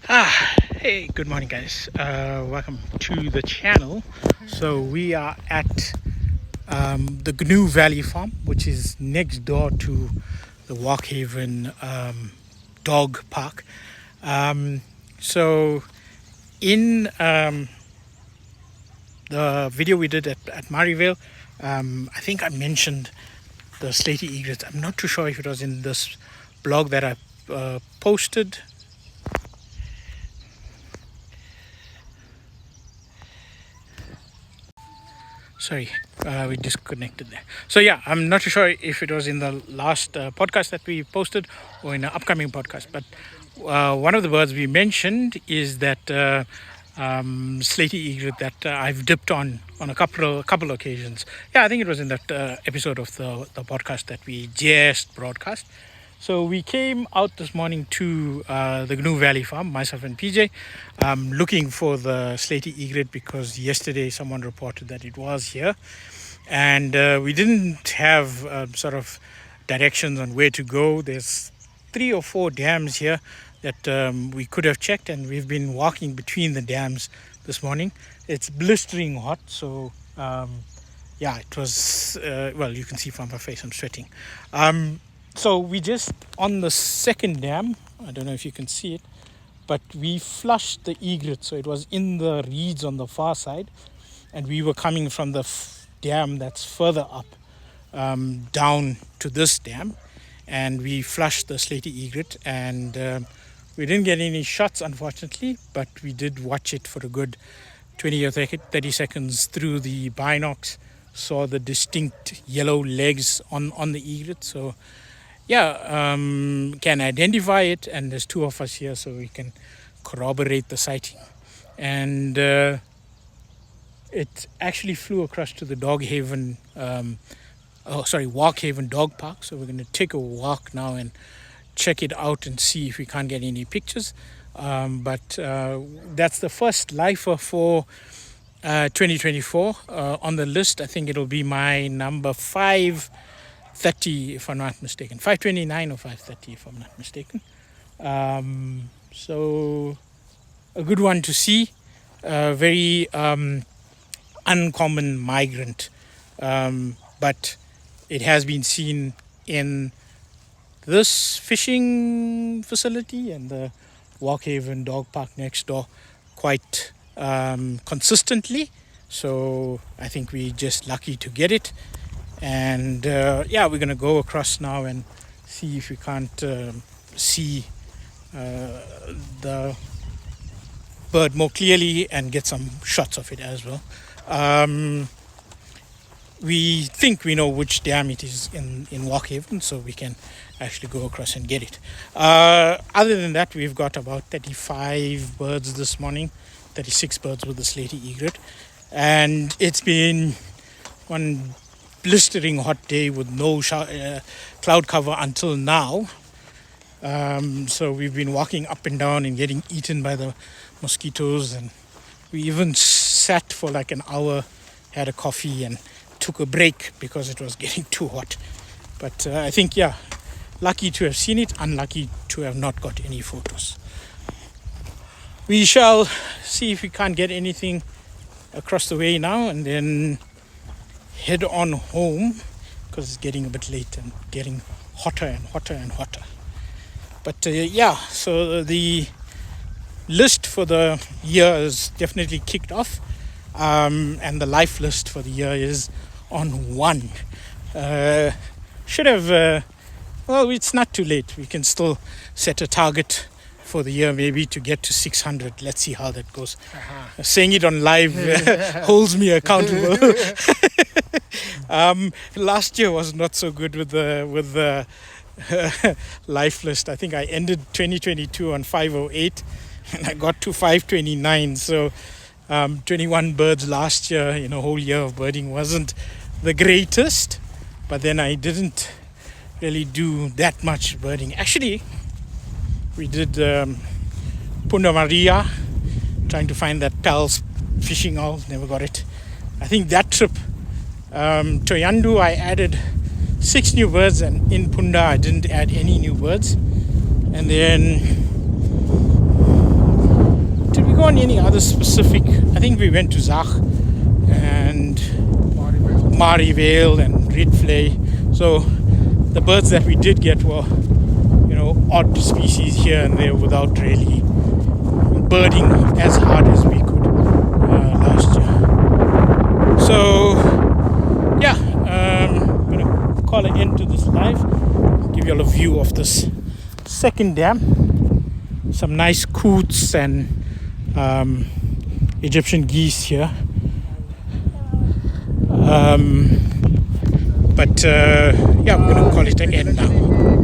Hey, good morning, guys. Welcome to the channel. So we are at the GNU Valley Farm, which is next door to the Walkhaven Dog Park. Um, so in the video we did at Marievale, I think I mentioned the slaty egrets. I'm not too sure if it was in this blog that I posted. Sorry, we disconnected there. So yeah, I'm not too sure if it was in the last podcast that we posted or in an upcoming podcast. But one of the birds we mentioned is that slaty egret that I've dipped on a couple occasions. Yeah, I think it was in that episode of the podcast that we just broadcast. So we came out this morning to the GNU Valley Farm, myself and PJ, looking for the slaty egret because yesterday someone reported that it was here. And we didn't have sort of directions on where to go. There's 3 or 4 dams here that we could have checked, and we've been walking between the dams this morning. It's blistering hot, so yeah, it was, well, you can see from my face I'm sweating. So we just on the second dam, I don't know if you can see it, but we flushed the egret, so it was in the reeds on the far side, and we were coming from the dam that's further up down to this dam, and we flushed the slaty egret, and we didn't get any shots unfortunately, but we did watch it for a good 20 or 30 seconds through the binocs, saw the distinct yellow legs on the egret. So yeah, can identify it, and there's 2 of us here, so we can corroborate the sighting. And it actually flew across to the Walkhaven Dog Park. So we're going to take a walk now and check it out and see if we can't get any pictures. But that's the first lifer for 2024 on the list. I think it'll be my number 530 if I'm not mistaken, 529 or 530 if I'm not mistaken. So a good one to see, very uncommon migrant, but it has been seen in this fishing facility and the Walkhaven Dog Park next door quite consistently. So I think we're just lucky to get it. And yeah, we're going to go across now and see if we can't see the bird more clearly and get some shots of it as well. We think we know which dam it is in Walkhaven, so we can actually go across and get it. Other than that, we've got about 35 birds this morning, 36 birds with the slaty egret, and it's been one blistering hot day with no cloud cover until now. So we've been walking up and down and getting eaten by the mosquitoes, and we even sat for like an hour, had a coffee and took a break because it was getting too hot. But I think, yeah, lucky to have seen it, unlucky to have not got any photos. We shall see if we can't get anything across the way now and then head on home because it's getting a bit late and getting hotter and hotter and hotter. But yeah, so the list for the year is definitely kicked off, and the life list for the year is on 1. Should have, well, it's not too late. We can still set a target for the year, maybe to get to 600. Let's see how that goes. Saying it on live holds me accountable. Last year was not so good with the life list. I think I ended 2022 on 508 and I got to 529. So 21 birds last year in a whole year of birding wasn't the greatest, but then I didn't really do that much birding. Actually, we did Punda Maria, trying to find that Pals fishing owl, never got it. I think that trip, Toyandu, I added 6 new birds, and in Punda I didn't add any new birds. And then on any other specific. I think we went to Zag and Marievale and Rietvlei. So the birds that we did get were, odd species here and there without really birding as hard as we could last year. So yeah, I'm gonna call an end to this live. Give you all a view of this second dam. Some nice coots and Egyptian geese here. But yeah, I'm gonna call it an end now.